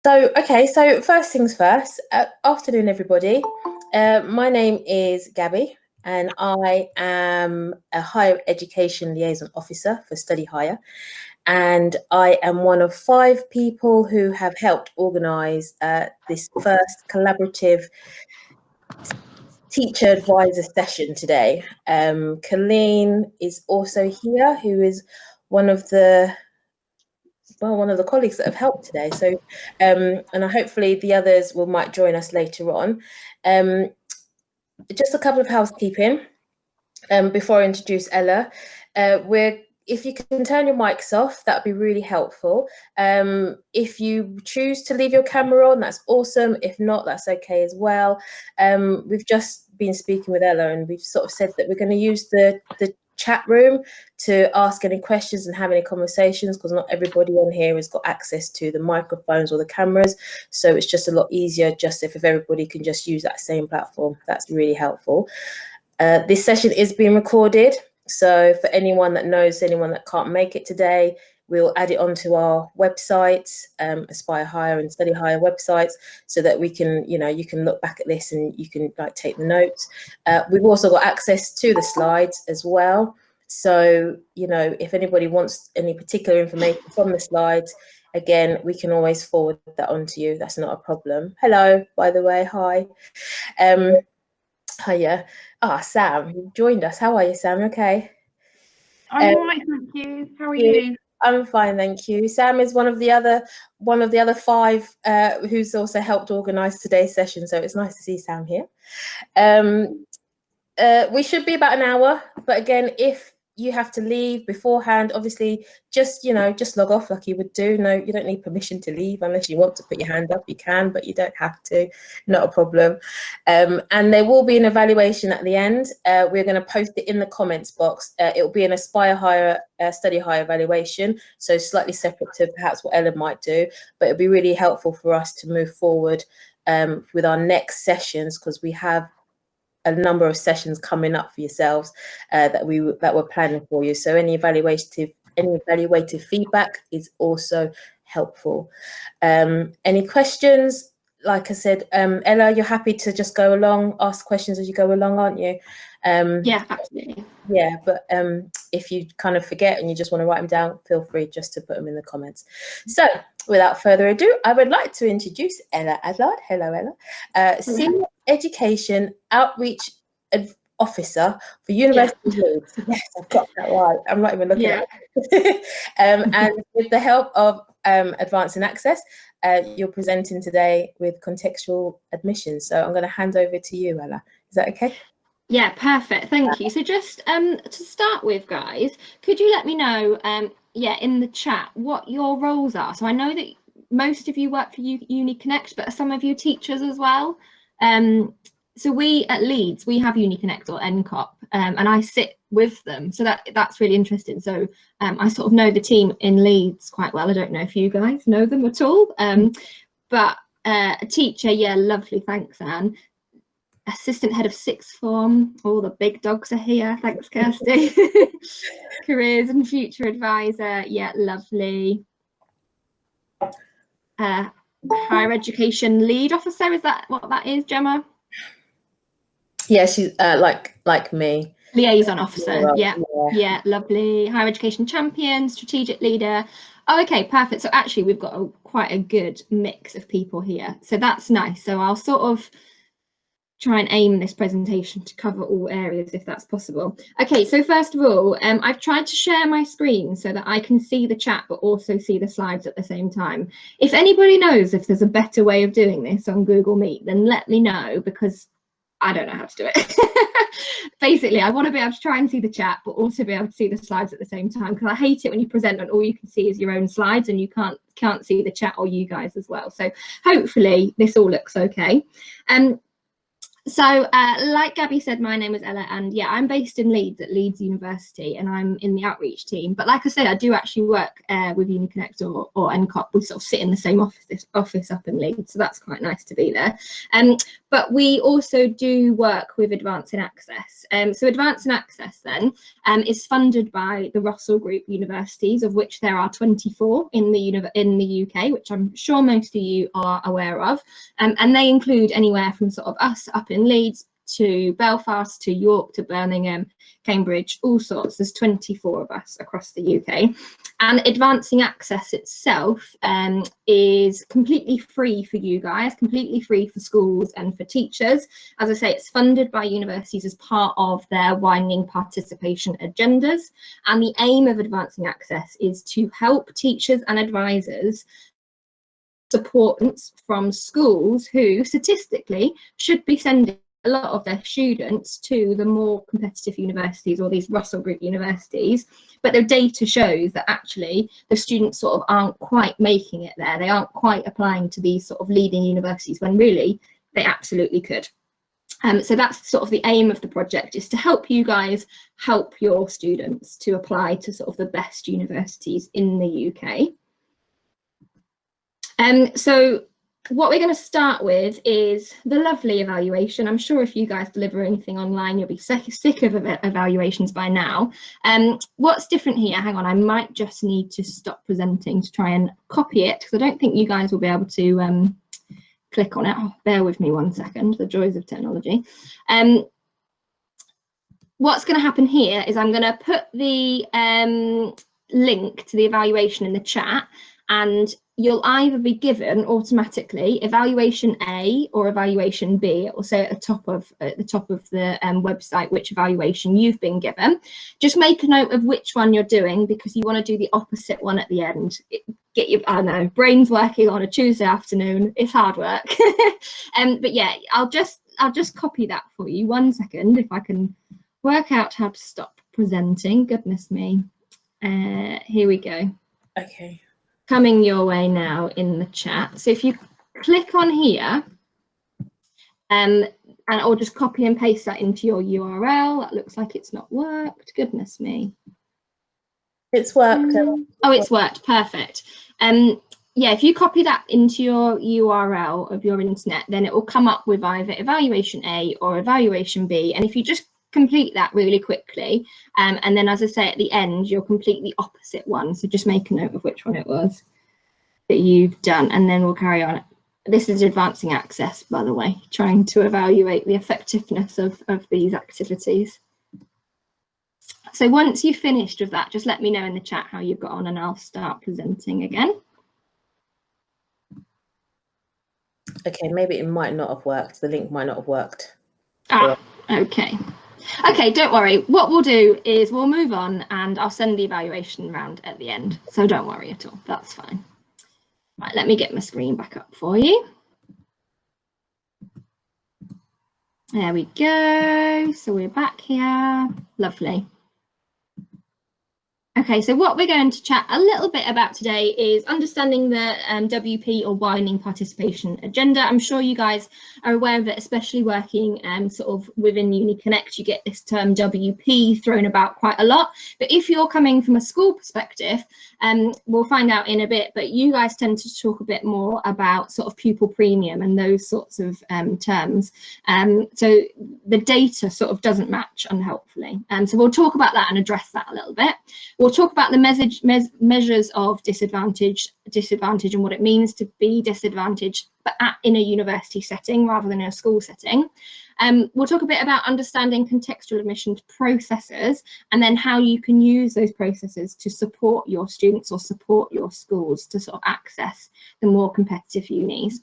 So first things first, afternoon everybody. My name is Gabby and I am a higher education liaison officer for Study Hire, and I am one of 5 people who have helped organise this first collaborative teacher advisor session today. Colleen is also here, who is one of the colleagues that have helped today. So, and hopefully the others might join us later on. Just a couple of housekeeping before I introduce Ella. If you can turn your mics off, that'd be really helpful. If you choose to leave your camera on, that's awesome. If not, that's okay as well. We've just been speaking with Ella and we've sort of said that we're going to use the chat room to ask any questions and have any conversations, because not everybody on here has got access to the microphones or the cameras, so it's just a lot easier just if everybody can just use that same platform. That's really helpful. This session is being recorded, so for anyone that knows anyone that can't make it today, we'll add it onto our websites, Aspire Hire and Study Hire websites, so that we can, you can look back at this and you can take the notes. We've also got access to the slides as well. So, if anybody wants any particular information from the slides, again, we can always forward that on to you. That's not a problem. Hello, by the way, hi. Hiya. Sam, you joined us. How are you, Sam? Okay. I'm all right, thank you. How are you? I'm fine, thank you. Sam is one of the other 5 who's also helped organise today's session, so it's nice to see Sam here. We should be about an hour, but again, if you have to leave beforehand, obviously just log off like you would do. No, you don't need permission to leave unless you want to put your hand up. You can, but you don't have to. Not a problem. And there will be an evaluation at the end. We're going to post it in the comments box. It will be an Aspire Hire, Study Hire evaluation, so slightly separate to perhaps what Ella might do, but it'll be really helpful for us to move forward with our next sessions, because we have a number of sessions coming up for yourselves that we're planning for you. So any evaluative feedback is also helpful. Any questions? Like I said, Ella, you're happy to just go along, ask questions as you go along, aren't you? Yeah, absolutely. Yeah, but if you kind of forget and you just want to write them down, feel free just to put them in the comments. So without further ado, I would like to introduce Ella Adlard. Hello, Ella. Senior Education Outreach Officer for University of Leeds. Yes, I've got that right. I'm not even looking at it. And with the help of Advancing Access, you're presenting today with contextual admissions. So I'm going to hand over to you, Ella. Is that okay? Yeah, perfect. Thank you. So just to start with, guys, could you let me know, in the chat, what your roles are? So I know that most of you work for Uni Connect, but some of you teachers as well. So we at Leeds, we have Uni Connect or NCOP, and I sit with them. So that's really interesting. So I sort of know the team in Leeds quite well. I don't know if you guys know them at all, but a teacher, yeah, lovely. Thanks, Anne. Assistant head of sixth form, all the big dogs are here. Thanks, Kirsty. Careers and future advisor, yeah, lovely. Higher education lead officer, is that what that is, Gemma? Yeah, she's like me. Liaison officer, yeah, lovely. Higher education champion, strategic leader. Oh, okay, perfect. So actually we've got quite a good mix of people here. So that's nice. So I'll sort of try and aim this presentation to cover all areas if that's possible. Okay, so first of all, I've tried to share my screen so that I can see the chat but also see the slides at the same time. If anybody knows if there's a better way of doing this on Google Meet, then let me know, because I don't know how to do it. Basically, I want to be able to try and see the chat but also be able to see the slides at the same time, because I hate it when you present and all you can see is your own slides and you can't see the chat or you guys as well. So hopefully this all looks okay. So like Gabby said, my name is Ella, and yeah, I'm based in Leeds at Leeds University, and I'm in the outreach team. But like I said, I do actually work with UniConnect or NCOP. We sort of sit in the same office up in Leeds, so that's quite nice to be there. But we also do work with Advancing Access. So Advancing Access then is funded by the Russell Group universities, of which there are 24 in the UK, which I'm sure most of you are aware of. And they include anywhere from sort of us up in Leeds to Belfast to York to Birmingham, Cambridge, all sorts. There's 24 of us across the UK. And Advancing Access itself is completely free for you guys, completely free for schools and for teachers. As I say, it's funded by universities as part of their widening participation agendas. And the aim of Advancing Access is to help teachers and advisors support from schools who statistically should be sending a lot of their students to the more competitive universities or these Russell Group universities, but their data shows that actually the students sort of aren't quite making it there. They aren't quite applying to these sort of leading universities when really they absolutely could. So that's sort of the aim of the project, is to help you guys help your students to apply to sort of the best universities in the UK. So what we're going to start with is the lovely evaluation. I'm sure if you guys deliver anything online, you'll be sick of evaluations by now. What's different here? Hang on, I might just need to stop presenting to try and copy it, because I don't think you guys will be able to click on it. Oh, bear with me 1 second, the joys of technology. What's going to happen here is I'm going to put the link to the evaluation in the chat, and you'll either be given automatically evaluation A or evaluation B. It will say at the top of the website which evaluation you've been given. Just make a note of which one you're doing, because you want to do the opposite one at the end. Get your, I know, brains working on a Tuesday afternoon. It's hard work. But yeah, I'll just copy that for you. 1 second, if I can work out how to stop presenting. Goodness me. Here we go. Okay. Coming your way now in the chat. So if you click on here, and I'll just copy and paste that into your URL. That looks like it's not worked. Goodness me. It's worked. Oh, it's worked. Perfect. Yeah, if you copy that into your URL of your internet, then it will come up with either evaluation A or evaluation B. And if you just complete that really quickly, and then, as I say, at the end, you'll complete the opposite one. So just make a note of which one it was that you've done, and then we'll carry on. This is Advancing Access, by the way, trying to evaluate the effectiveness of these activities. So once you've finished with that, just let me know in the chat how you've got on, and I'll start presenting again. Okay, maybe it might not have worked. The link might not have worked. Ah, okay. Okay, don't worry. What we'll do is we'll move on, and I'll send the evaluation round at the end. So don't worry at all. That's fine. Right, let me get my screen back up for you. There we go. So we're back here. Lovely. Okay, so what we're going to chat a little bit about today is understanding the WP, or widening participation agenda. I'm sure you guys are aware of it, especially working sort of within UniConnect. You get this term WP thrown about quite a lot. But if you're coming from a school perspective, we'll find out in a bit, but you guys tend to talk a bit more about sort of pupil premium and those sorts of terms. So the data sort of doesn't match, unhelpfully. So we'll talk about that and address that a little bit. We'll talk about the measures of disadvantage and what it means to be disadvantaged, but in a university setting rather than in a school setting. We'll talk a bit about understanding contextual admissions processes, and then how you can use those processes to support your students or support your schools to sort of access the more competitive unis.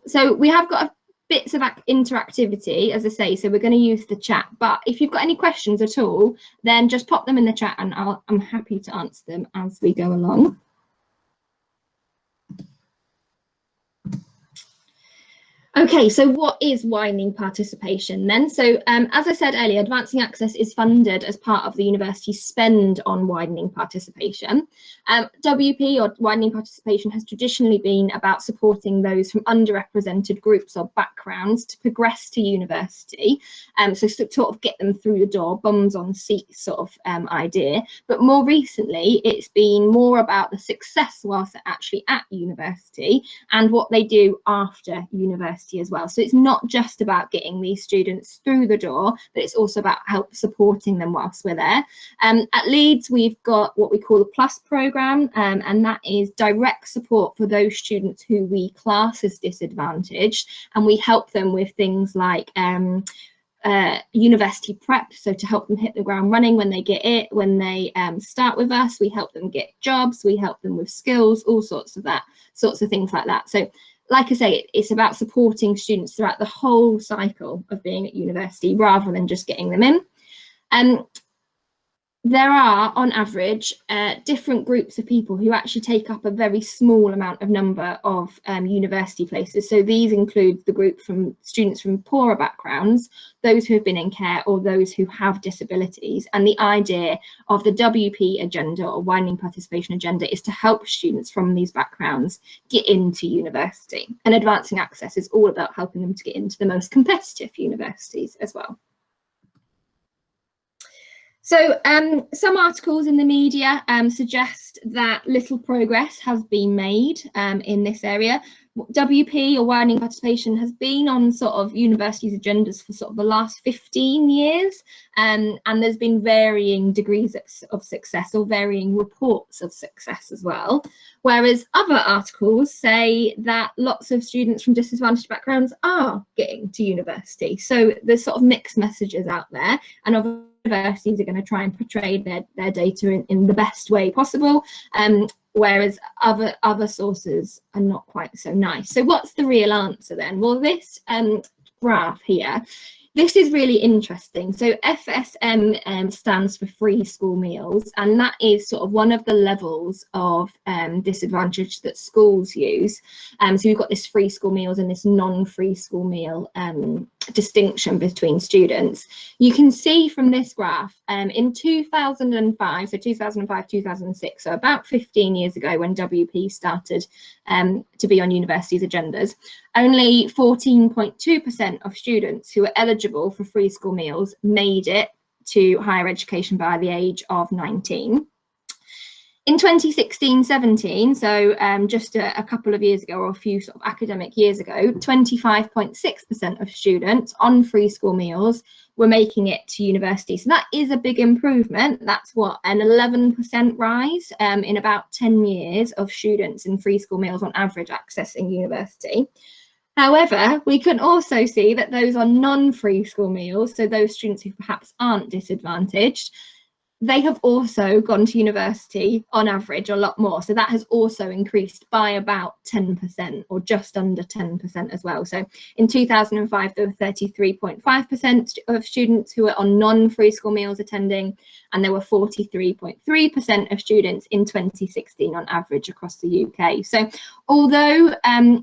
So we have got bits of interactivity, as I say, so we're going to use the chat, but if you've got any questions at all, then just pop them in the chat, and I'm happy to answer them as we go along. Okay, so what is widening participation then? So as I said earlier, Advancing Access is funded as part of the university's spend on widening participation. WP, or widening participation, has traditionally been about supporting those from underrepresented groups or backgrounds to progress to university. So sort of get them through the door, bums on seats sort of idea. But more recently, it's been more about the success whilst they're actually at university and what they do after university as well. So it's not just about getting these students through the door, but it's also about help supporting them whilst we're there. At Leeds, we've got what we call the Plus programme, and that is direct support for those students who we class as disadvantaged, and we help them with things like university prep, so to help them hit the ground running when they get it, when they start with us. We help them get jobs, we help them with skills, all sorts of things like that. So like I say, it's about supporting students throughout the whole cycle of being at university rather than just getting them in. There are, on average, different groups of people who actually take up a very small number of university places. So these include the group from students from poorer backgrounds, those who have been in care, or those who have disabilities. And the idea of the WP agenda, or widening participation agenda, is to help students from these backgrounds get into university. And Advancing Access is all about helping them to get into the most competitive universities as well. So some articles in the media suggest that little progress has been made in this area. WP, or widening participation, has been on sort of universities' agendas for sort of the last 15 years, and there's been varying degrees of success, or varying reports of success as well. Whereas other articles say that lots of students from disadvantaged backgrounds are getting to university. So there's sort of mixed messages out there, and universities are going to try and portray their data in the best way possible, whereas other sources are not quite so nice. So what's the real answer then? Well, this graph here, this is really interesting. So FSM stands for free school meals, and that is sort of one of the levels of disadvantage that schools use. So we've got this free school meals and this non-free school meal distinction between students. You can see from this graph in 2005, so 2005, 2006, so about 15 years ago when WP started to be on universities' agendas, only 14.2% of students who were eligible for free school meals made it to higher education by the age of 19. In 2016-17, so just a couple of years ago, or a few sort of academic years ago, 25.6% of students on free school meals were making it to university. So that is a big improvement. That's what, an 11% rise in about 10 years of students in free school meals on average accessing university. However, we can also see that those on non-free school meals, so those students who perhaps aren't disadvantaged, they have also gone to university on average a lot more. So that has also increased by about 10%, or just under 10% as well. So in 2005, there were 33.5% of students who were on non-free school meals attending, and there were 43.3% of students in 2016 on average across the UK. So although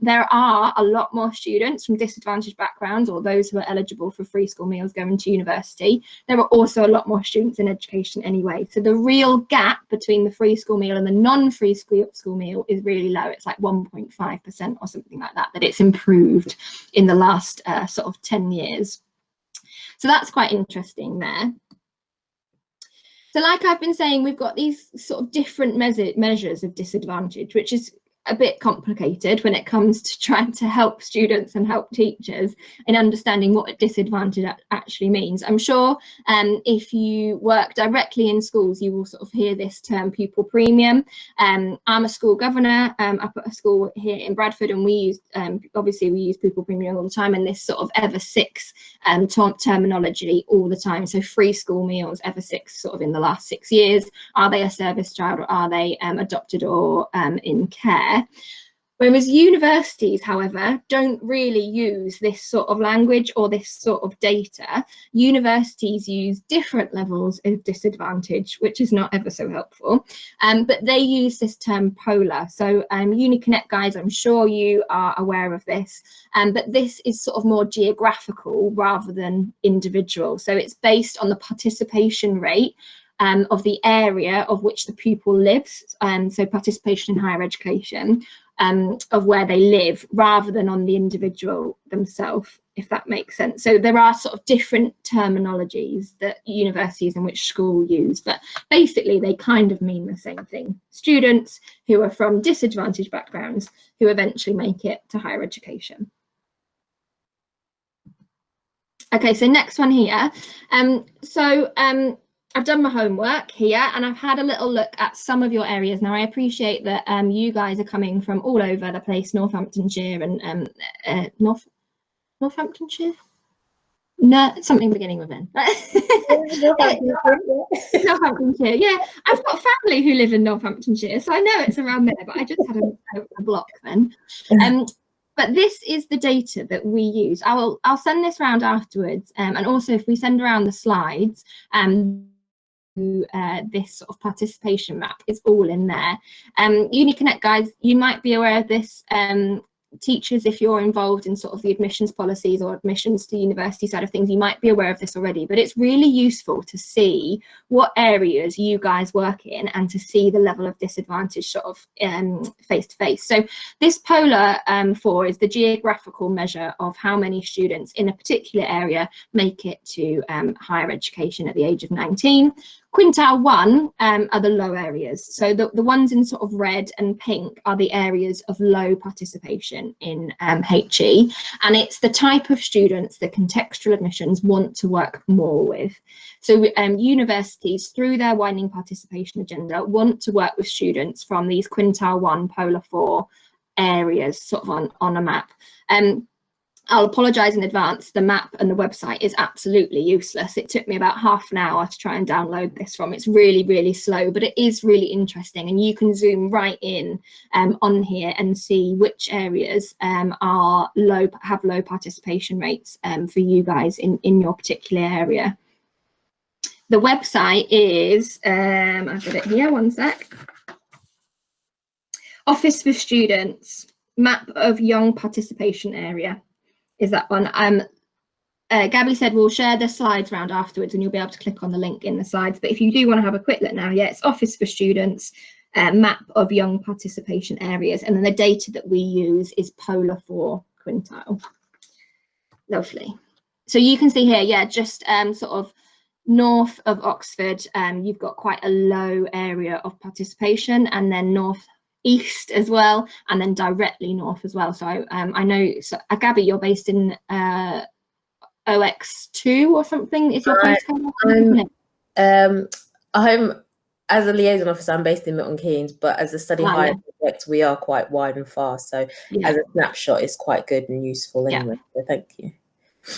there are a lot more students from disadvantaged backgrounds, or those who are eligible for free school meals going to university, there are also a lot more students in education anyway. So the real gap between the free school meal and the non-free school meal is really low. It's like 1.5% or something like that, that it's improved in the last sort of 10 years. So that's quite interesting there. So like I've been saying, we've got these sort of different measures of disadvantage, which is a bit complicated when it comes to trying to help students and help teachers in understanding what a disadvantage actually means. I'm sure if you work directly in schools, you will sort of hear this term Pupil Premium. I'm a school governor up at a school here in Bradford, and we use, obviously we use Pupil Premium all the time, and this sort of ever six terminology all the time. So free school meals, ever six, sort of in the last 6 years. Are they a service child, or are they adopted or in care? Whereas universities, however, don't really use this sort of language or this sort of data. Universities use different levels of disadvantage, which is not ever so helpful, but they use this term polar. So UniConnect guys, I'm sure you are aware of this, but this is sort of more geographical rather than individual. So it's based on the participation rate of the area of which the pupil lives, so participation in higher education, of where they live, rather than on the individual themselves, if that makes sense. So there are sort of different terminologies that universities and which school use, but basically they kind of mean the same thing. Students who are from disadvantaged backgrounds who eventually make it to higher education. Okay, so next one here. I've done my homework here and I've had a little look at some of your areas. Now, I appreciate that you guys are coming from all over the place, Northamptonshire and Northamptonshire? No, something beginning with N. Northamptonshire, yeah. I've got family who live in Northamptonshire, so I know it's around there, but I just had a block then. But this is the data that we use. I'll send this around afterwards, and also if we send around the slides, this sort of participation map is all in there. UniConnect guys, you might be aware of this. Teachers, if you're involved in sort of the admissions policies or admissions to university side of things, you might be aware of this already, but it's really useful to see what areas you guys work in and to see the level of disadvantage sort of face to face. So this polar 4 is the geographical measure of how many students in a particular area make it to higher education at the age of 19. Quintile 1 are the low areas. So the ones in sort of red and pink are the areas of low participation in HE. And it's the type of students that contextual admissions want to work more with. So universities, through their widening participation agenda, want to work with students from these Quintile 1, Polar 4 areas sort of on a map. I'll apologise in advance, the map and the website is absolutely useless. It took me about half an hour to try and download this from. It's really, really slow, but it is really interesting. And you can zoom right in on here and see which areas have low participation rates for you guys in your particular area. The website is, I've got it here, one sec. Office for Students, map of young participation area. Is that one. Gabby said we'll share the slides around afterwards and you'll be able to click on the link in the slides, but if you do want to have a quick look now, yeah, it's Office for Students, map of young participation areas, and then the data that we use is Polar 4 quintile. Lovely. So you can see here, yeah, just sort of north of Oxford, you've got quite a low area of participation, and then north east as well, and then directly north as well. So I know, so, Gabby, you're based in OX2 or something. Is your postcode? I'm as a liaison officer, I'm based in Milton Keynes, but as a study hire project, we are quite wide and fast. So as a snapshot, it's quite good and useful anyway. So thank you.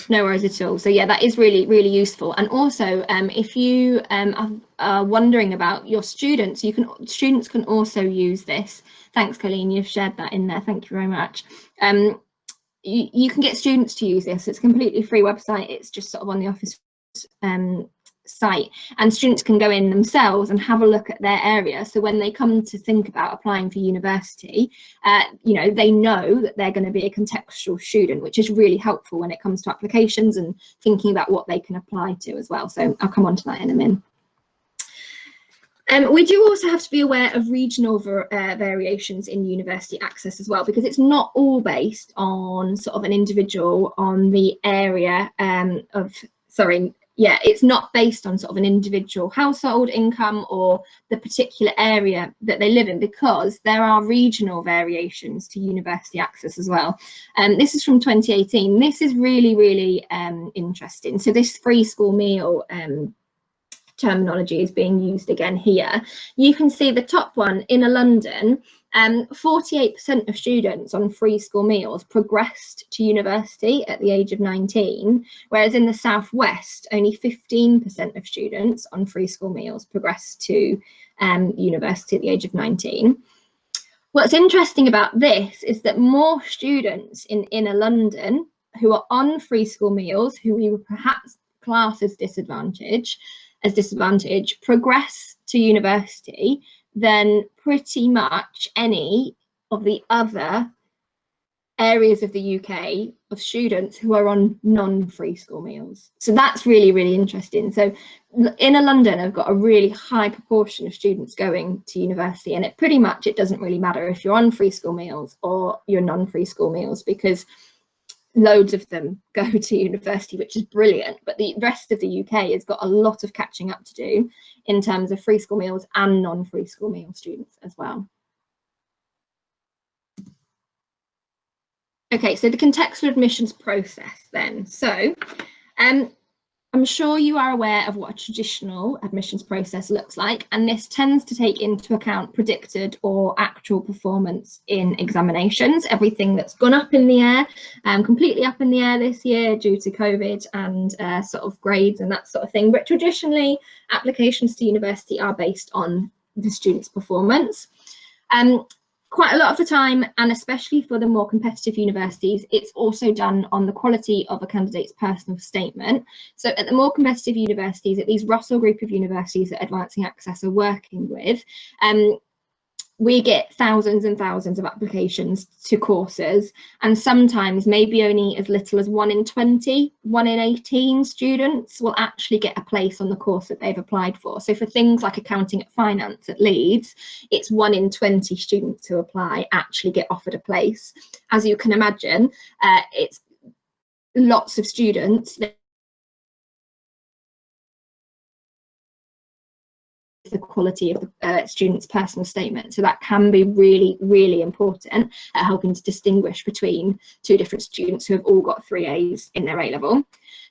No worries at all. So yeah, that is really, really useful. And also, if you are wondering about your students, students can also use this. Thanks, Colleen, you've shared that in there. Thank you very much. You can get students to use this. It's a completely free website. It's just sort of on the Office site, and students can go in themselves and have a look at their area. So when they come to think about applying for university, you know, they know that they're going to be a contextual student, which is really helpful when it comes to applications and thinking about what they can apply to as well. So I'll come on to that in a minute. We do also have to be aware of regional variations in university access as well, because it's not all based on sort of an individual on the area it's not based on sort of an individual household income or the particular area that they live in, because there are regional variations to university access as well. This is from 2018. This is really, really interesting. So this free school meal terminology is being used again here. You can see the top one, Inner London, 48% of students on free school meals progressed to university at the age of 19, whereas in the Southwest, only 15% of students on free school meals progressed to university at the age of 19. What's interesting about this is that more students in inner London who are on free school meals, who we would perhaps class as disadvantaged, progress to university than pretty much any of the other areas of the UK of students who are on non-free school meals. So that's really, really interesting. So inner London have got a really high proportion of students going to university, and it doesn't really matter if you're on free school meals or you're non-free school meals, because loads of them go to university, which is brilliant. But the rest of the UK has got a lot of catching up to do in terms of free school meals and non-free school meal students as well. Okay, so the contextual admissions process then. So I'm sure you are aware of what a traditional admissions process looks like, and this tends to take into account predicted or actual performance in examinations, everything that's gone up in the air, completely up in the air this year due to COVID and sort of grades and that sort of thing. But traditionally, applications to university are based on the student's performance. Quite a lot of the time, and especially for the more competitive universities, it's also done on the quality of a candidate's personal statement. So at the more competitive universities, at these Russell group of universities that Advancing Access are working with, we get thousands and thousands of applications to courses, and sometimes maybe only as little as 1 in 20, 1 in 18 students will actually get a place on the course that they've applied for. So for things like accounting and finance at Leeds, it's 1 in 20 students who apply actually get offered a place. As you can imagine, it's lots of students. The quality of the student's personal statement, so that can be really, really important at helping to distinguish between two different students who have all got 3 A's in their A level.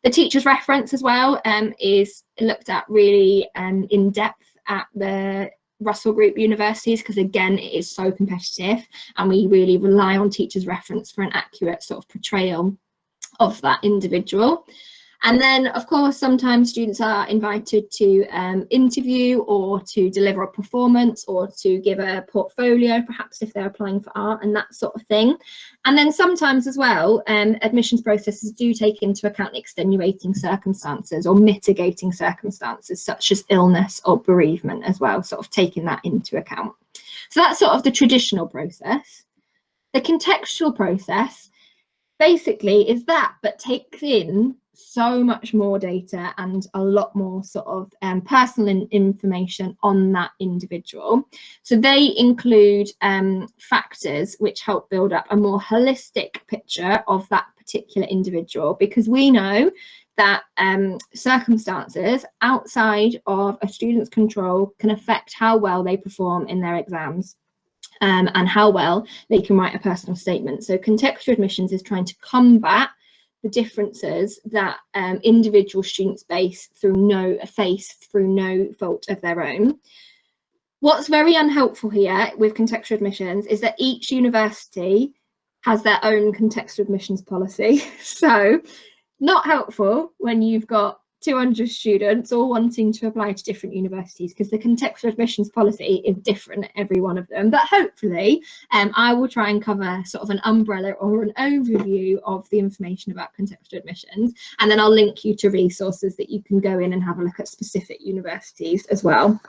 The teacher's reference as well is looked at really in depth at the Russell Group universities, because again it is so competitive and we really rely on teacher's reference for an accurate sort of portrayal of that individual. And then, of course, sometimes students are invited to interview or to deliver a performance or to give a portfolio, perhaps if they're applying for art and that sort of thing. And then sometimes as well, admissions processes do take into account extenuating circumstances or mitigating circumstances such as illness or bereavement as well, sort of taking that into account. So that's sort of the traditional process. The contextual process basically is that, but takes in so much more data and a lot more sort of personal information on that individual. So they include factors which help build up a more holistic picture of that particular individual, because we know that circumstances outside of a student's control can affect how well they perform in their exams. And how well they can write a personal statement. So contextual admissions is trying to combat the differences that individual students face through no fault of their own. What's very unhelpful here with contextual admissions is that each university has their own contextual admissions policy. So not helpful when you've got 200 students all wanting to apply to different universities, because the contextual admissions policy is different at every one of them. But hopefully I will try and cover sort of an umbrella or an overview of the information about contextual admissions, and then I'll link you to resources that you can go in and have a look at specific universities as well.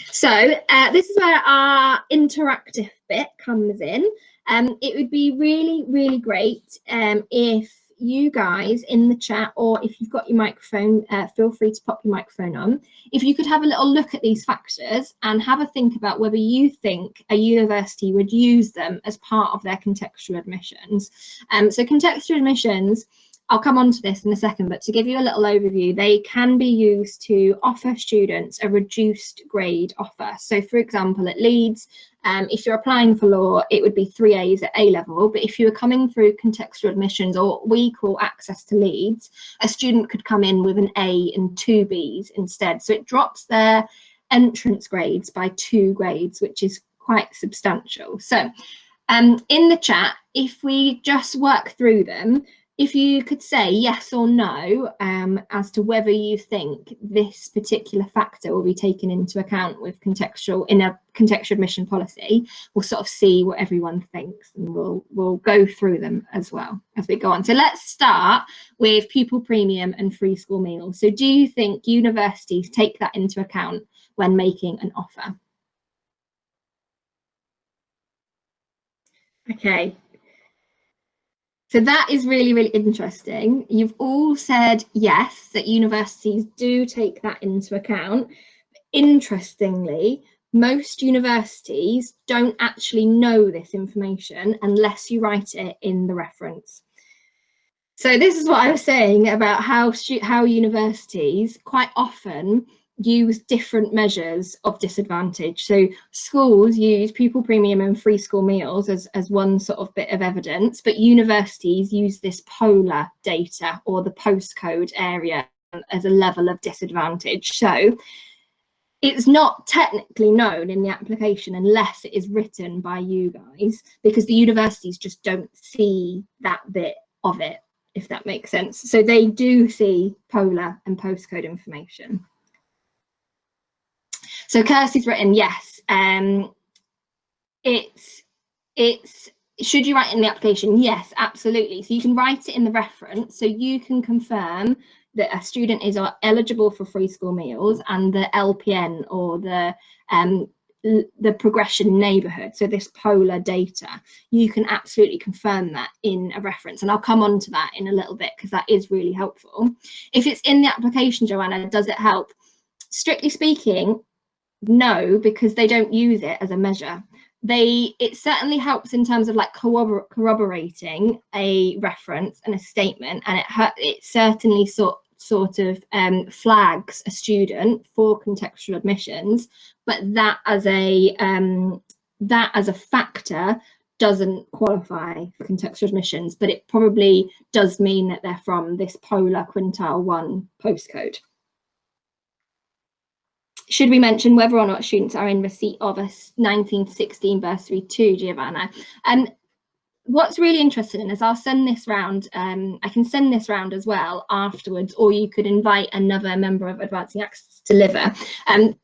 So this is where our interactive bit comes in. It would be really, really great if you guys in the chat, or if you've got your microphone, feel free to pop your microphone on. If you could have a little look at these factors and have a think about whether you think a university would use them as part of their contextual admissions. So contextual admissions, I'll come on to this in a second, but to give you a little overview, they can be used to offer students a reduced grade offer. So for example, at Leeds, if you're applying for law, it would be 3 A's at A level, but if you were coming through contextual admissions, or we call access to Leeds, a student could come in with an A and 2 B's instead. So it drops their entrance grades by 2 grades, which is quite substantial. So in the chat, if we just work through them, if you could say yes or no as to whether you think this particular factor will be taken into account with in a contextual admission policy, we'll sort of see what everyone thinks, and we'll go through them as well as we go on. So let's start with pupil premium and free school meals. So do you think universities take that into account when making an offer? Okay. So that is really, really interesting. You've all said yes, that universities do take that into account. Interestingly, most universities don't actually know this information unless you write it in the reference. So this is what I was saying about how universities quite often use different measures of disadvantage. So schools use pupil premium and free school meals as one sort of bit of evidence, but universities use this polar data or the postcode area as a level of disadvantage. So it's not technically known in the application unless it is written by you guys, because the universities just don't see that bit of it, if that makes sense. So they do see polar and postcode information. So Kirsty's written yes. It's should you write it in the application? Yes, absolutely. So you can write it in the reference, so you can confirm that a student is eligible for free school meals, and the LPN or the progression neighbourhood, so this polar data, you can absolutely confirm that in a reference, and I'll come on to that in a little bit because that is really helpful. If it's in the application, Joanna, does it help? Strictly speaking, no, because they don't use it as a measure. It certainly helps in terms of like corroborating a reference and a statement, and it certainly sort of flags a student for contextual admissions, but that as a factor doesn't qualify for contextual admissions, but it probably does mean that they're from this polar quintile 1 postcode. Should we mention whether or not students are in receipt of a 1916 bursary too, Giovanna? What's really interesting is I'll send this round, I can send this round as well afterwards, or you could invite another member of Advancing Access to deliver.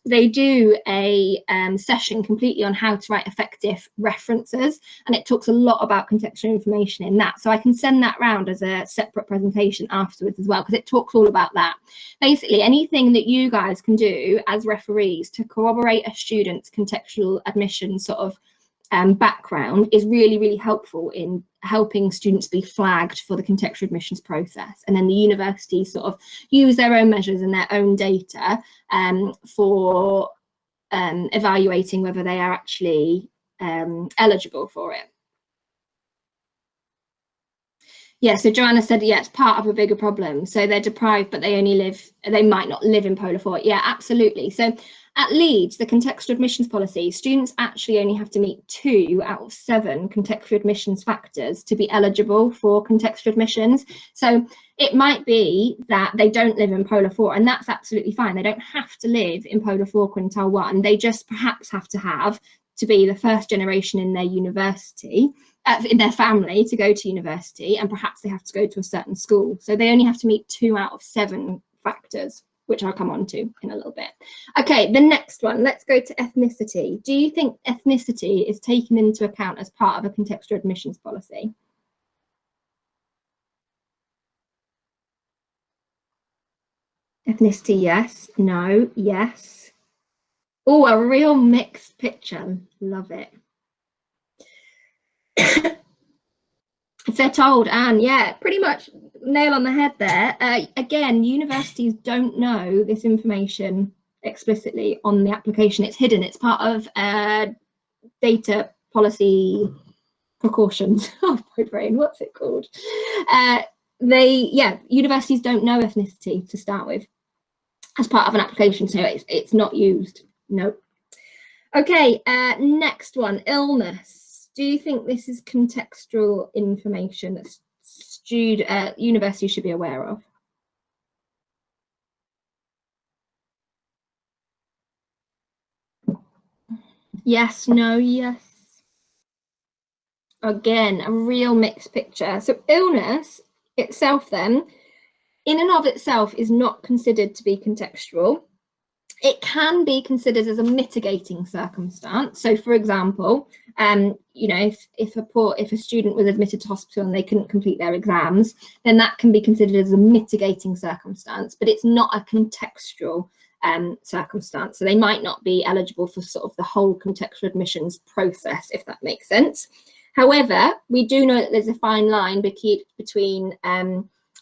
They do a session completely on how to write effective references, and it talks a lot about contextual information in that. So I can send that round as a separate presentation afterwards as well, because it talks all about that. Basically, anything that you guys can do as referees to corroborate a student's contextual admission sort of background is really, really helpful in helping students be flagged for the contextual admissions process. And then the universities sort of use their own measures and their own data for evaluating whether they are actually eligible for it. Yeah, so Joanna said, yeah, it's part of a bigger problem. So they're deprived, but they might not live in Polar 4. Yeah, absolutely. So at Leeds, the contextual admissions policy, students actually only have to meet 2 out of 7 contextual admissions factors to be eligible for contextual admissions. So it might be that they don't live in Polar 4, and that's absolutely fine. They don't have to live in Polar 4 quintile 1. They just perhaps have to be the first generation in their university, in their family, to go to university, and perhaps they have to go to a certain school. So they only have to meet 2 out of 7 factors, which I'll come on to in a little bit. Okay, the next one, let's go to ethnicity. Do you think ethnicity is taken into account as part of a contextual admissions policy? Ethnicity, yes. No, yes. Oh, a real mixed picture. Love it. If they're told, Anne, yeah, pretty much nail on the head there. Again, universities don't know this information explicitly on the application. It's hidden. It's part of data policy precautions. Oh, my brain, what's it called? Universities don't know ethnicity to start with as part of an application, so it's not used. Nope. Okay, next one, illness. Do you think this is contextual information that universities should be aware of? Yes, no, yes. Again, a real mixed picture. So illness itself then, in and of itself, is not considered to be contextual. It can be considered as a mitigating circumstance. So, for example, you know, if a student was admitted to hospital and they couldn't complete their exams, then that can be considered as a mitigating circumstance, but it's not a contextual circumstance. So they might not be eligible for sort of the whole contextual admissions process, if that makes sense. However, we do know that there's a fine line between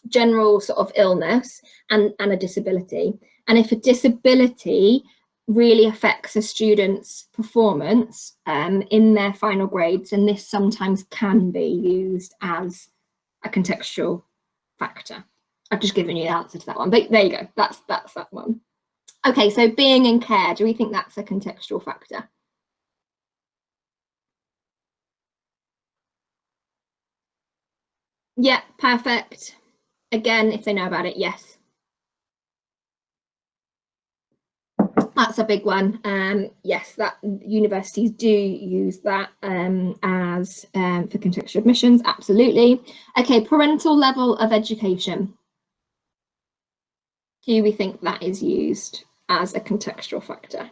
general sort of illness and a disability. And if a disability really affects a student's performance in their final grades, then this sometimes can be used as a contextual factor. I've just given you the answer to that one, but there you go, that's that one. Okay, so being in care, do we think that's a contextual factor? Yeah, perfect. Again, if they know about it, yes. That's a big one. Yes, that universities do use that as for contextual admissions, absolutely. Okay, parental level of education. Do we think that is used as a contextual factor?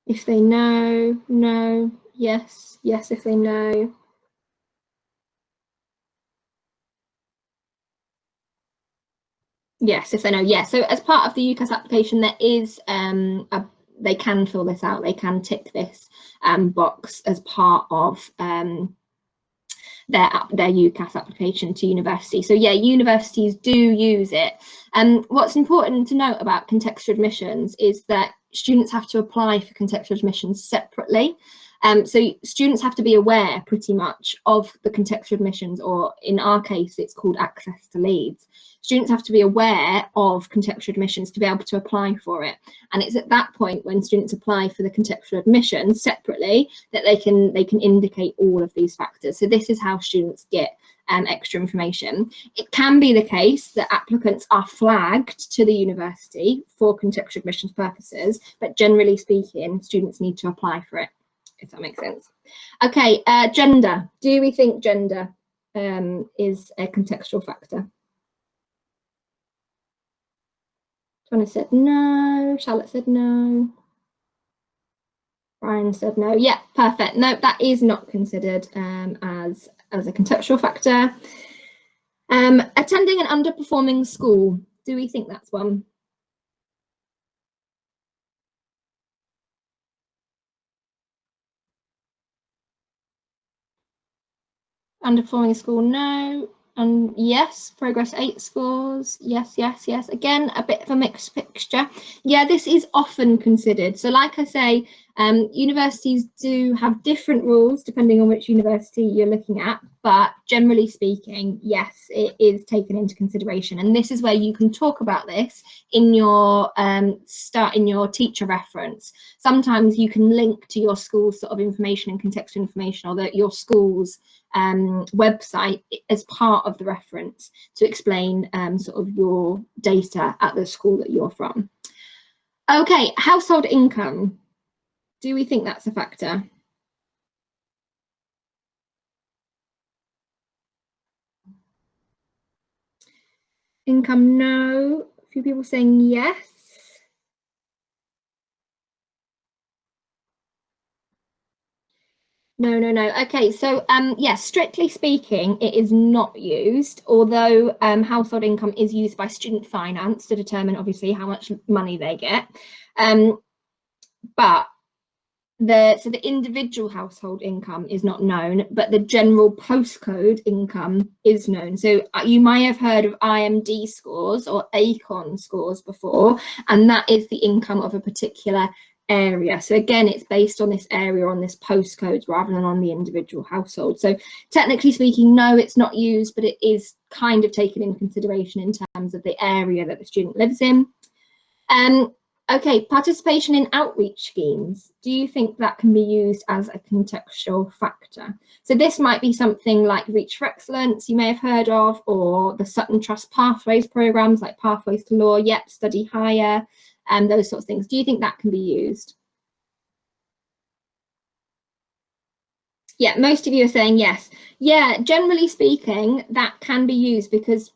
If they know, no, yes, yes, if they know. Yes, if they know, yes. So as part of the UCAS application, there is they can fill this out, they can tick this box as part of their UCAS application to university. So yeah, universities do use it. What's important to note about contextual admissions is that students have to apply for contextual admissions separately. So students have to be aware pretty much of the contextual admissions, or in our case, it's called Access to Leeds. Students have to be aware of contextual admissions to be able to apply for it. And it's at that point when students apply for the contextual admission separately that they can indicate all of these factors. So this is how students get extra information. It can be the case that applicants are flagged to the university for contextual admissions purposes, but generally speaking, students need to apply for it, if that makes sense. Okay, gender. Do we think gender is a contextual factor? Joanna said no, Charlotte said no, Brian said no. Yeah, perfect. No, that is not considered as a contextual factor. Attending an underperforming school. Do we think that's one? Underperforming school, no. And yes, progress 8 scores, yes, yes, yes. Again, a bit of a mixed picture. Yeah, this is often considered. So like I say, universities do have different rules depending on which university you're looking at, but generally speaking, yes, it is taken into consideration. And this is where you can talk about this in your teacher reference. Sometimes you can link to your school's sort of information and contextual information, or your school's website as part of the reference to explain sort of your data at the school that you're from. Okay, household income. Do we think that's a factor? Income, no. A few people saying yes. No, no, no. Okay, so yes, strictly speaking, it is not used, although household income is used by student finance to determine obviously how much money they get. But the individual household income is not known, but the general postcode income is known. So you might have heard of IMD scores or ACON scores before, and that is the income of a particular area. So again, it's based on this area, on this postcode, rather than on the individual household. So technically speaking, no, it's not used, but it is kind of taken into consideration in terms of the area that the student lives in. Okay, participation in outreach schemes. Do you think that can be used as a contextual factor? So this might be something like Reach for Excellence you may have heard of, or the Sutton Trust Pathways programs like Pathways to Law, yep, Study Higher, and those sorts of things. Do you think that can be used? Yeah, most of you are saying yes. Yeah, generally speaking, that can be used because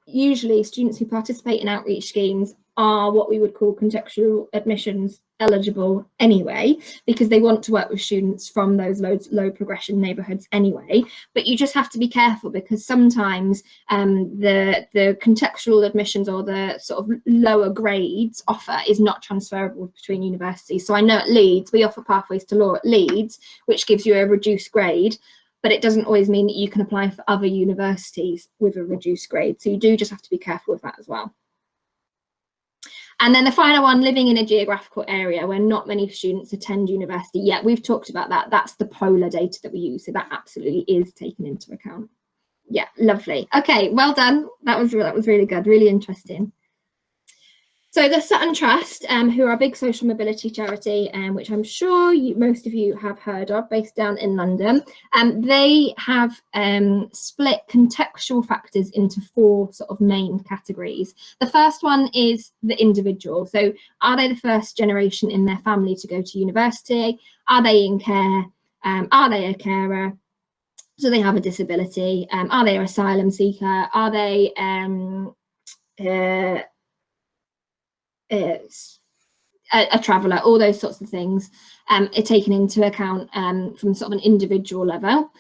usually students who participate in outreach schemes are what we would call contextual admissions eligible anyway, because they want to work with students from those low progression neighbourhoods anyway. But you just have to be careful because sometimes the contextual admissions or the sort of lower grades offer is not transferable between universities. So I know at Leeds, we offer Pathways to Law at Leeds, which gives you a reduced grade, but it doesn't always mean that you can apply for other universities with a reduced grade. So you do just have to be careful with that as well. And then the final one, living in a geographical area where not many students attend university. Yeah, we've talked about that. That's the polar data that we use. So that absolutely is taken into account. Yeah, lovely. Okay, well done. That was really good, really interesting. So the Sutton Trust, who are a big social mobility charity, which I'm sure most of you have heard of, based down in London, they have split contextual factors into 4 sort of main categories. The first one is the individual. So are they the first generation in their family to go to university? Are they in care? Are they a carer? Do they have a disability? Are they an asylum seeker? Are they a traveller? All those sorts of things are taken into account from sort of an individual level.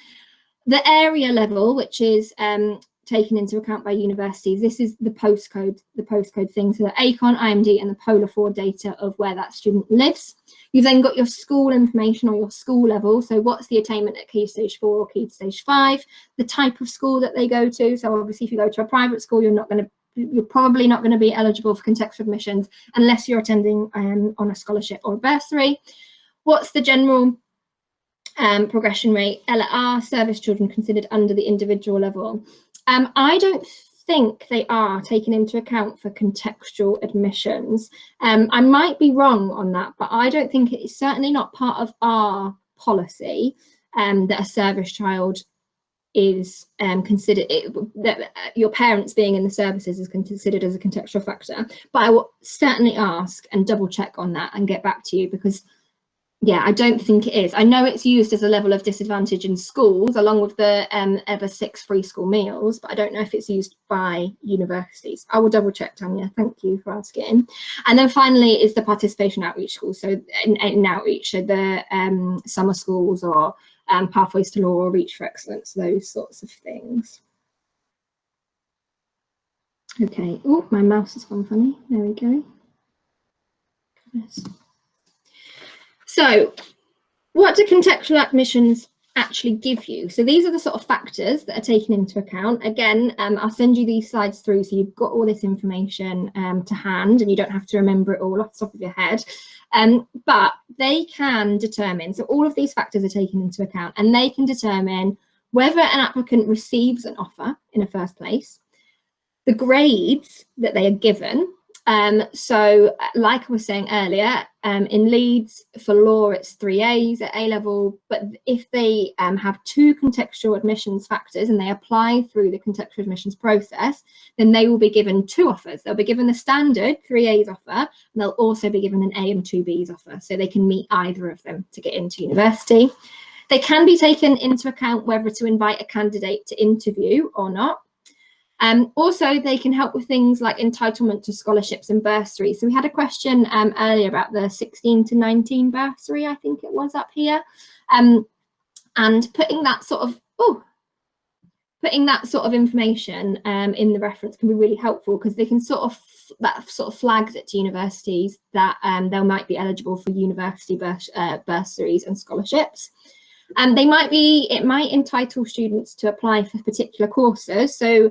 The area level, which is taken into account by universities, this is the postcode thing, so the ACON, IMD and the Polar 4 data of where that student lives. You've then got your school information or your school level, so what's the attainment at Key Stage 4 or Key Stage 5, the type of school that they go to. So obviously if you go to a private school, you're probably not going to be eligible for contextual admissions unless you're attending on a scholarship or a bursary. What's the general progression rate? Ella Adlard, service children considered under the individual level. I don't think they are taken into account for contextual admissions. I might be wrong on that, but I don't think it's certainly not part of our policy that a service child is considered, that your parents being in the services is considered as a contextual factor. But I will certainly ask and double check on that and get back to you, because yeah, I don't think it is. I know it's used as a level of disadvantage in schools along with the ever 6 free school meals, but I don't know if it's used by universities. I will double check, Tanya. Thank you for asking. And then finally is the participation outreach schools. So in outreach, so the summer schools or Pathways to Law or Reach for Excellence, those sorts of things. Okay. Oh, my mouse has gone funny. There we go. Yes. So what do contextual admissions actually give you? So these are the sort of factors that are taken into account. Again, I'll send you these slides through so you've got all this information to hand and you don't have to remember it all off the top of your head. But they can determine, so all of these factors are taken into account, and they can determine whether an applicant receives an offer in the first place, the grades that they are given. So like I was saying earlier, in Leeds for law it's 3 A's at A level, but if they have 2 contextual admissions factors and they apply through the contextual admissions process, then they will be given 2 offers. They'll be given the standard 3 A's offer, and they'll also be given an A and 2 B's offer, so they can meet either of them to get into university. They can be taken into account whether to invite a candidate to interview or not. Also, they can help with things like entitlement to scholarships and bursaries. So we had a question earlier about the 16 to 19 bursary, I think it was up here, and putting that sort of information in the reference can be really helpful, because they can that flags it to universities that they might be eligible for university bursaries and scholarships. And it might entitle students to apply for particular courses. So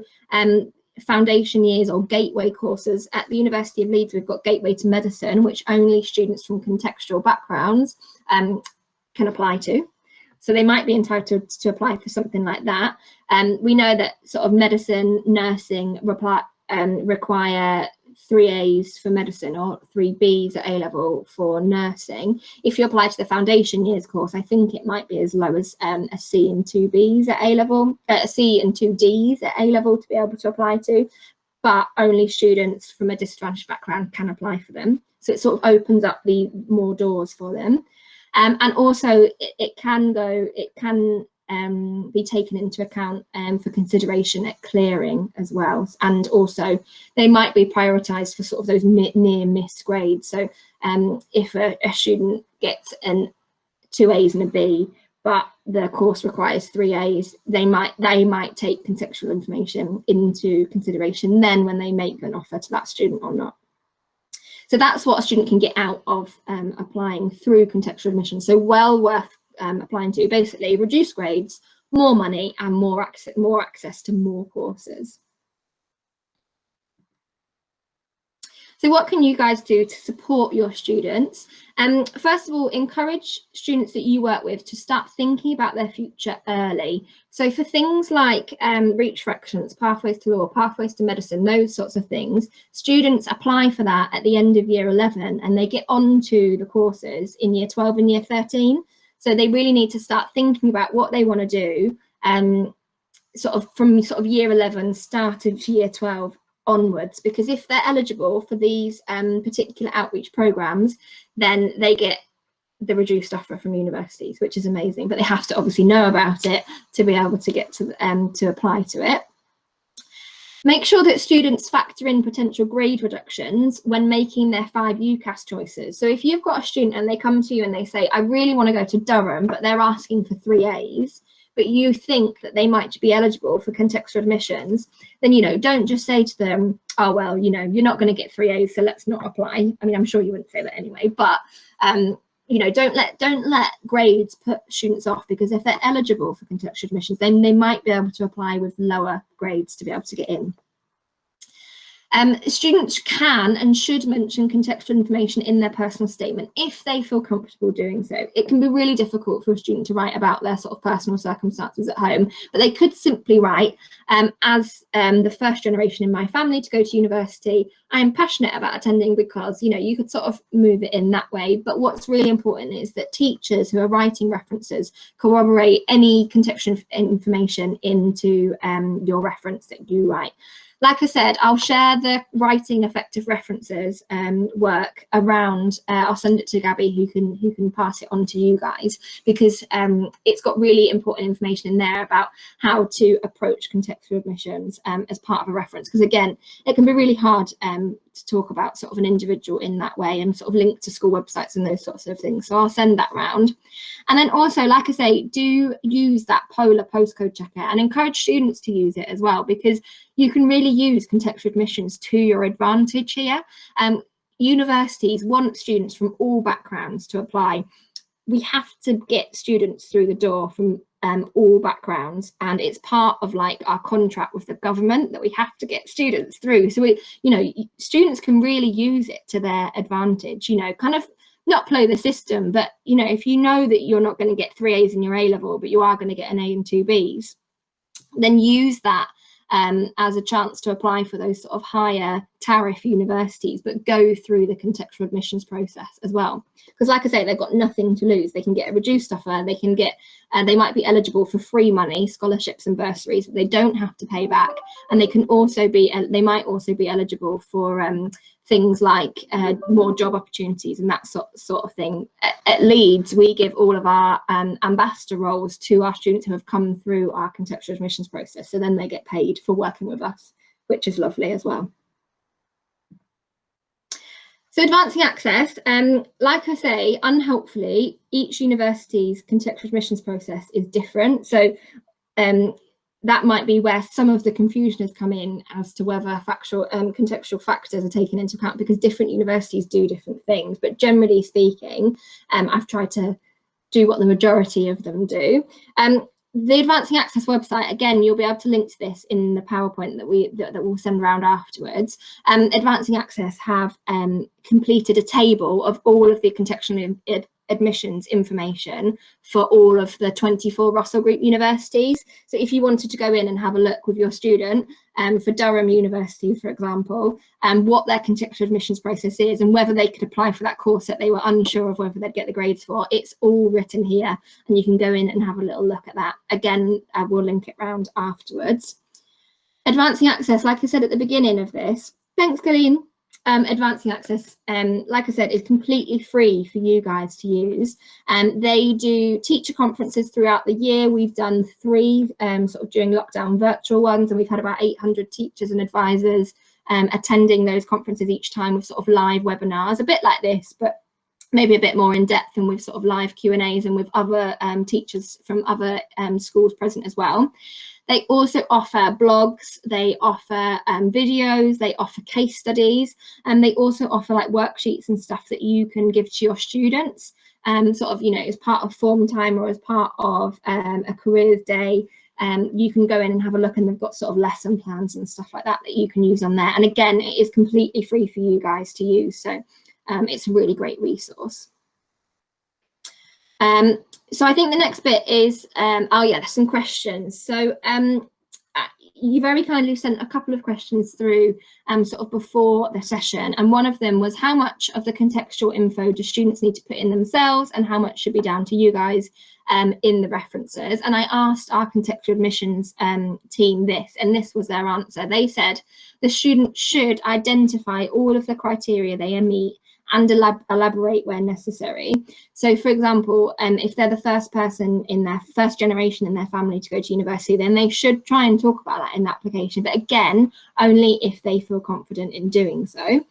foundation years or gateway courses at the University of Leeds, we've got Gateway to Medicine, which only students from contextual backgrounds can apply to. So they might be entitled to apply for something like that. We know that sort of medicine, nursing require 3 A's for medicine or 3 B's at A level for nursing. If you apply to the foundation years course, I think it might be as low as a C and 2 B's at A level, a C and 2 D's at A level to be able to apply to, but only students from a disadvantaged background can apply for them. So it sort of opens up more doors for them. And also it can be taken into account for consideration at clearing as well. And also they might be prioritised for sort of those near miss grades. So if a student gets 2 A's and a B, but the course requires 3 A's, they might take contextual information into consideration then when they make an offer to that student or not. So that's what a student can get out of applying through contextual admission. So well worth applying to. Basically, reduced grades, more money, and more access to more courses. So what can you guys do to support your students? First of all, encourage students that you work with to start thinking about their future early. So for things like reach for excellence, pathways to law, pathways to medicine, those sorts of things, students apply for that at the end of year 11 and they get onto the courses in year 12 and year 13. So they really need to start thinking about what they want to do from year 11, start of year 12 onwards, because if they're eligible for these particular outreach programs, then they get the reduced offer from universities, which is amazing, but they have to obviously know about it to be able to get to apply to it. Make sure that students factor in potential grade reductions when making their 5 UCAS choices. So if you've got a student and they come to you and they say, I really want to go to Durham, but they're asking for 3 A's, but you think that they might be eligible for contextual admissions, then, don't just say to them, oh, well, you're not going to get 3 A's, so let's not apply. I mean, I'm sure you wouldn't say that anyway, but, don't let grades put students off, because if they're eligible for contextual admissions, then they might be able to apply with lower grades to be able to get in. Students can and should mention contextual information in their personal statement if they feel comfortable doing so. It can be really difficult for a student to write about their sort of personal circumstances at home, but they could simply write, as the first generation in my family to go to university, I am passionate about attending because, you could sort of move it in that way. But what's really important is that teachers who are writing references corroborate any contextual information into your reference that you write. Like I said, I'll share the writing effective references work around. I'll send it to Gabby, who can pass it on to you guys, because it's got really important information in there about how to approach contextual admissions as part of a reference. Because again, it can be really hard to talk about sort of an individual in that way and sort of link to school websites and those sorts of things. So I'll send that round. And then also, like I say, do use that polar postcode checker and encourage students to use it as well, because you can really use contextual admissions to your advantage here. Universities want students from all backgrounds to apply. We have to get students through the door from all backgrounds, and it's part of like our contract with the government that we have to get students through. So students can really use it to their advantage, kind of not play the system, but if you know that you're not going to get 3 A's in your A level, but you are going to get an A and 2 B's, then use that as a chance to apply for those sort of higher tariff universities, but go through the contextual admissions process as well. Because like I say, they've got nothing to lose. They can get a reduced offer, they can get, they might be eligible for free money, scholarships and bursaries that they don't have to pay back. And they can also be, they might also be eligible for things like more job opportunities and that sort of thing. At Leeds, we give all of our ambassador roles to our students who have come through our contextual admissions process. So then they get paid for working with us, which is lovely as well. So advancing access, like I say, unhelpfully, each university's contextual admissions process is different. So that might be where some of the confusion has come in as to whether contextual factors are taken into account, because different universities do different things. But generally speaking, I've tried to do what the majority of them do. The Advancing Access website, again, you'll be able to link to this in the PowerPoint that we'll send around afterwards. Advancing Access have completed a table of all of the contextual admissions information for all of the 24 Russell Group universities. So if you wanted to go in and have a look with your student for Durham University, for example, what their contextual admissions process is and whether they could apply for that course that they were unsure of whether they'd get the grades for, it's all written here and you can go in and have a little look at that. Again, I will link it round afterwards. Advancing Access, like I said at the beginning of this, thanks, Colleen. Advancing Access, like I said, is completely free for you guys to use. They do teacher conferences throughout the year. We've done 3 sort of during lockdown virtual ones, and we've had about 800 teachers and advisors attending those conferences each time with sort of live webinars, a bit like this, but maybe a bit more in depth and with sort of live Q&As and with other teachers from other schools present as well. They also offer blogs, they offer videos, they offer case studies, and they also offer like worksheets and stuff that you can give to your students, sort of, you know, as part of form time or as part of a careers day. You can go in and have a look, and they've got sort of lesson plans and stuff like that that you can use on there. And again, it is completely free for you guys to use. So it's a really great resource. So I think the next bit is, oh yeah, there's some questions. So you very kindly sent a couple of questions through sort of before the session, and one of them was, how much of the contextual info do students need to put in themselves, and how much should be down to you guys in the references? And I asked our contextual admissions team this, and this was their answer. They said the student should identify all of the criteria they meet and elaborate where necessary. So for example, if they're the first person in their first generation in their family to go to university, then they should try and talk about that in the application, but again, only if they feel confident in doing so.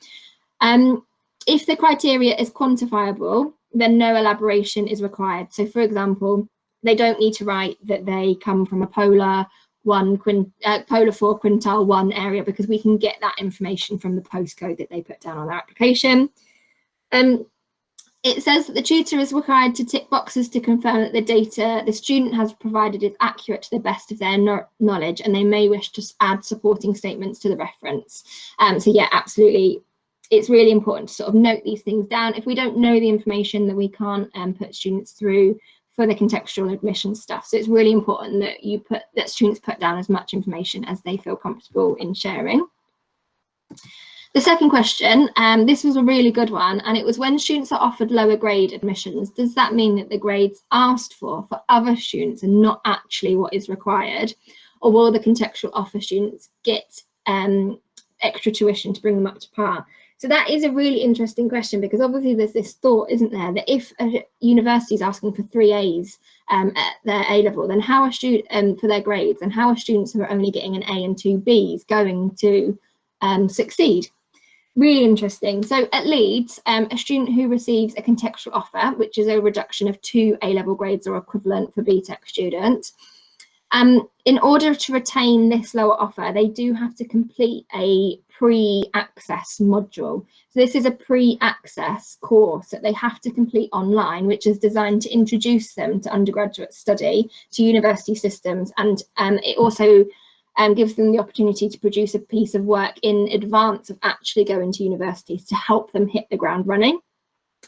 If the criteria is quantifiable, then no elaboration is required. So for example, they don't need to write that they come from a polar 4 quintile 1 area, because we can get that information from the postcode that they put down on their application. It says that the tutor is required to tick boxes to confirm that the data the student has provided is accurate to the best of their knowledge, and they may wish to add supporting statements to the reference. So yeah, absolutely. It's really important to sort of note these things down. If we don't know the information, then we can't put students through for the contextual admission stuff. So it's really important that students put down as much information as they feel comfortable in sharing. The second question, this was a really good one, and it was, when students are offered lower grade admissions, does that mean that the grades asked for other students are not actually what is required, or will the contextual offer students get extra tuition to bring them up to par? So that is a really interesting question, because obviously there's this thought, isn't there, that if a university is asking for 3 A's at their A level, then how are students for their grades, and how are students who are only getting an A and 2 B's going to succeed? Really interesting. So at Leeds, a student who receives a contextual offer, which is a reduction of 2 A-level grades or equivalent for BTEC students, in order to retain this lower offer, they do have to complete a pre-access module. So this is a pre-access course that they have to complete online, which is designed to introduce them to undergraduate study, to university systems, and it also gives them the opportunity to produce a piece of work in advance of actually going to universities to help them hit the ground running.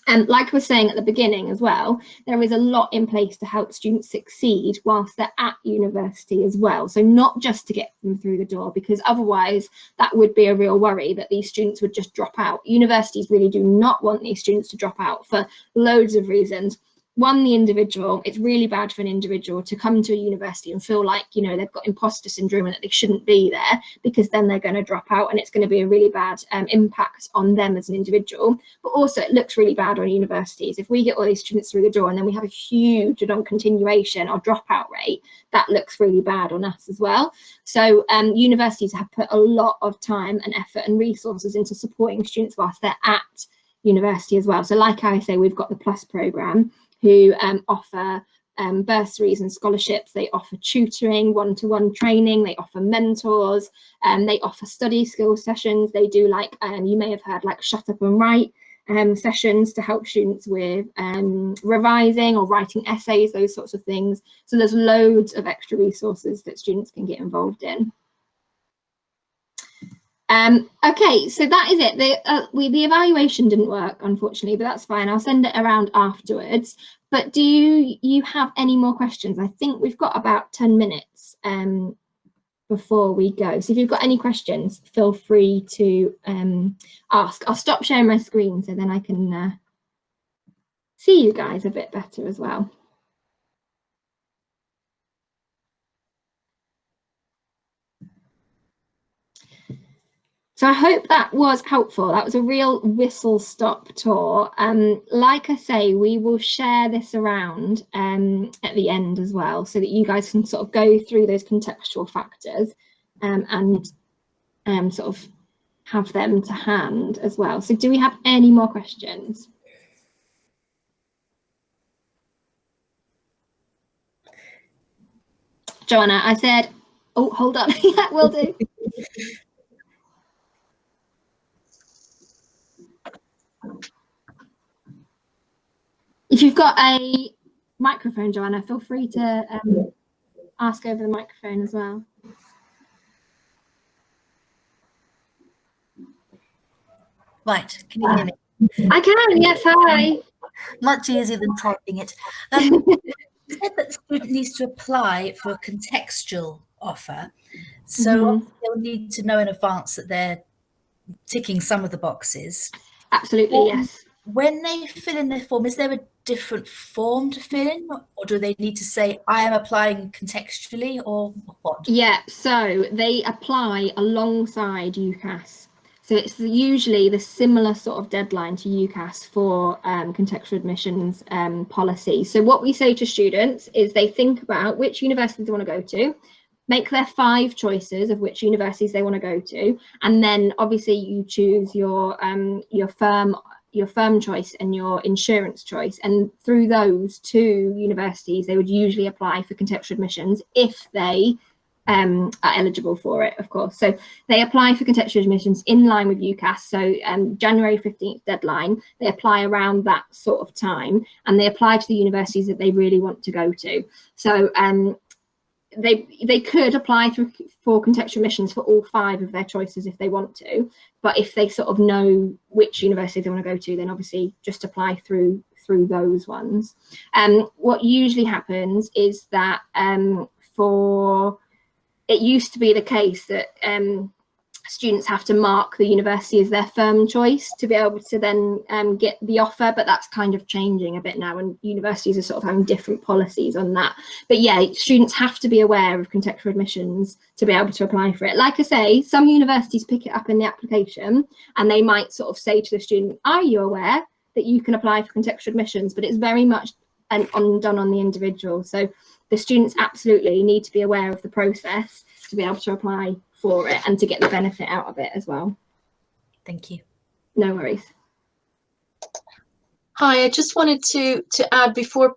And like I was saying at the beginning as well, there is a lot in place to help students succeed whilst they're at university as well. So not just to get them through the door, because otherwise that would be a real worry that these students would just drop out. Universities really do not want these students to drop out for loads of reasons. One, the individual, it's really bad for an individual to come to a university and feel like, you know, they've got imposter syndrome and that they shouldn't be there, because then they're going to drop out and it's going to be a really bad impact on them as an individual. But also it looks really bad on universities. If we get all these students through the door and then we have a huge non-continuation or dropout rate, that looks really bad on us as well. So universities have put a lot of time and effort and resources into supporting students whilst they're at university as well. So like I say, we've got the Plus programme, who offer bursaries and scholarships. They offer tutoring, one-to-one training, they offer mentors, they offer study skills sessions. They do, like, you may have heard, like shut up and write sessions to help students with revising or writing essays, those sorts of things. So there's loads of extra resources that students can get involved in. Okay, so that is it. The evaluation didn't work, unfortunately, but that's fine. I'll send it around afterwards. But do you have any more questions? I think we've got about 10 minutes before we go. So if you've got any questions, feel free to ask. I'll stop sharing my screen so then I can see you guys a bit better as well. So I hope that was helpful. That was a real whistle-stop tour. Like I say, we will share this around at the end as well, so that you guys can sort of go through those contextual factors and sort of have them to hand as well. So do we have any more questions? Joanna, I said, oh, hold on. Yeah, will do. If you've got a microphone, Joanna, feel free to ask over the microphone as well. Right, can you hear me? I can, yes, hi. Much easier than typing it. You said that the student needs to apply for a contextual offer. So they'll need to know in advance that they're ticking some of the boxes. Absolutely, yes. When they fill in their form, is there a different form to fill in, or do they need to say, I am applying contextually, or what? Yeah, so they apply alongside UCAS. So it's usually the similar sort of deadline to UCAS for contextual admissions policy. So what we say to students is they think about which universities they want to go to, make their 5 choices of which universities they want to go to, and then obviously you choose your firm choice and your insurance choice, and through those 2 universities they would usually apply for contextual admissions if they are eligible for it, of course. So they apply for contextual admissions in line with UCAS. So January 15th deadline, they apply around that sort of time, and they apply to the universities that they really want to go to. So they could apply for contextual admissions for all 5 of their choices if they want to, but if they sort of know which university they want to go to, then obviously just apply through those ones. What usually happens is that it used to be the case that students have to mark the university as their firm choice to be able to then get the offer, but that's kind of changing a bit now, and universities are sort of having different policies on that. But yeah, students have to be aware of contextual admissions to be able to apply for it. Like I say, some universities pick it up in the application, and they might sort of say to the student, are you aware that you can apply for contextual admissions? But it's very much done on the individual. So the students absolutely need to be aware of the process to be able to apply for it and to get the benefit out of it as well. Thank you. No worries. Hi, I just wanted to add before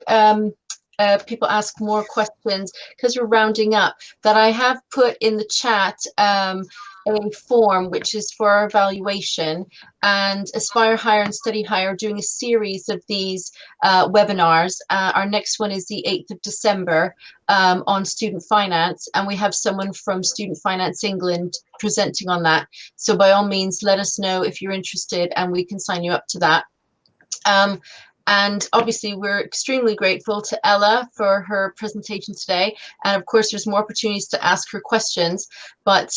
people ask more questions, because we're rounding up, that I have put in the chat a form which is for our evaluation, and Aspire Higher and Study Higher are doing a series of these webinars. Our next one is the 8th of December on student finance, and we have someone from Student Finance England presenting on that. So by all means, let us know if you're interested and we can sign you up to that. And obviously we're extremely grateful to Ella for her presentation today, and of course there's more opportunities to ask her questions, but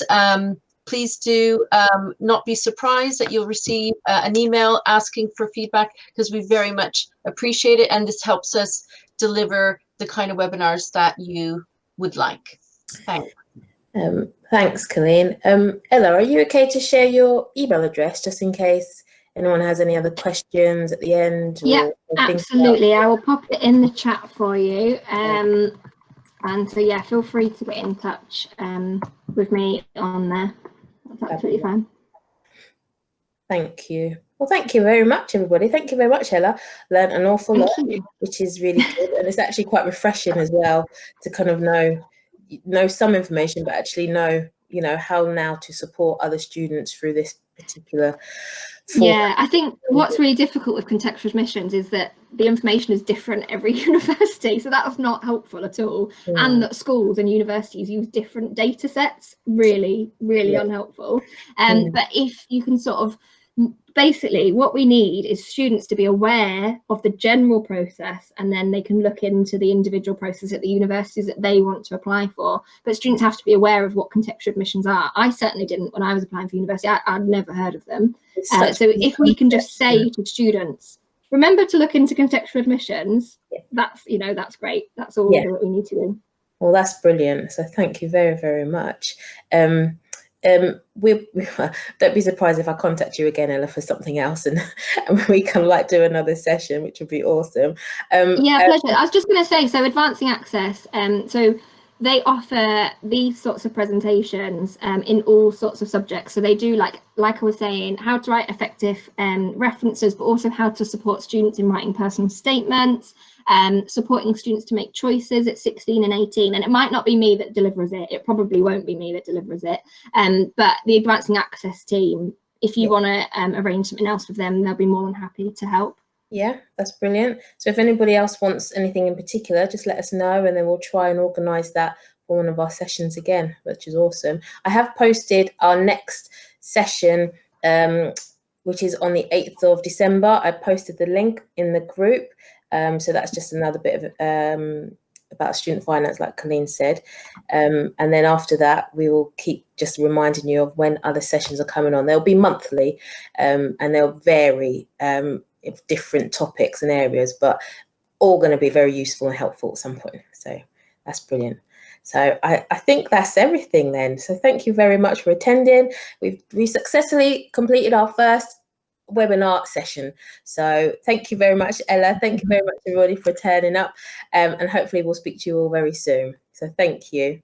please do not be surprised that you'll receive an email asking for feedback, because we very much appreciate it, and this helps us deliver the kind of webinars that you would like. Thanks. Thanks, Colleen. Ella, are you okay to share your email address just in case anyone has any other questions at the end? Yeah, absolutely. I will pop it in the chat for you. And so, yeah, feel free to get in touch with me on there. That's absolutely fine. Thank you. Well, thank you very much, everybody. Thank you very much, Ella. Learned an awful lot, which is really good. And it's actually quite refreshing as well to kind of know some information, but actually know, you know, how now to support other students through this particular form. Yeah, I think what's really difficult with contextual admissions is that the information is different every university, so that's not helpful at all. And that schools and universities use different data sets, really unhelpful. But if you can sort of, basically what we need is students to be aware of the general process, and then they can look into the individual process at the universities that they want to apply for. But students have to be aware of what contextual admissions are. I certainly didn't when I was applying for university. I'd never heard of them. So if we can just say to students, remember to look into contextual admissions, that's, you know, that's great. That's all that we need to do. Well, that's brilliant. So thank you very, very much. don't be surprised if I contact you again, Ella, for something else, and we can like do another session, which would be awesome. Yeah, pleasure. I was just going to say, so Advancing Access, so they offer these sorts of presentations in all sorts of subjects. So they do, like I was saying, how to write effective references, but also how to support students in writing personal statements, supporting students to make choices at 16 and 18. And it might not be me that delivers it. It probably won't be me that delivers it. But the Advancing Access team, if you want to arrange something else with them, they'll be more than happy to help. Yeah, that's brilliant. So if anybody else wants anything in particular, just let us know, and then we'll try and organise that for one of our sessions again, which is awesome. I have posted our next session, which is on the 8th of December. I posted the link in the group. So that's just another bit of about student finance, like Colleen said. And then after that, we will keep just reminding you of when other sessions are coming on. They'll be monthly, and they'll vary of different topics and areas, but all going to be very useful and helpful at some point. So that's brilliant. So I think that's everything then. So thank you very much for attending. We successfully completed our first webinar session. So thank you very much, Ella. Thank you very much, everybody, for turning up. And hopefully we'll speak to you all very soon. So thank you.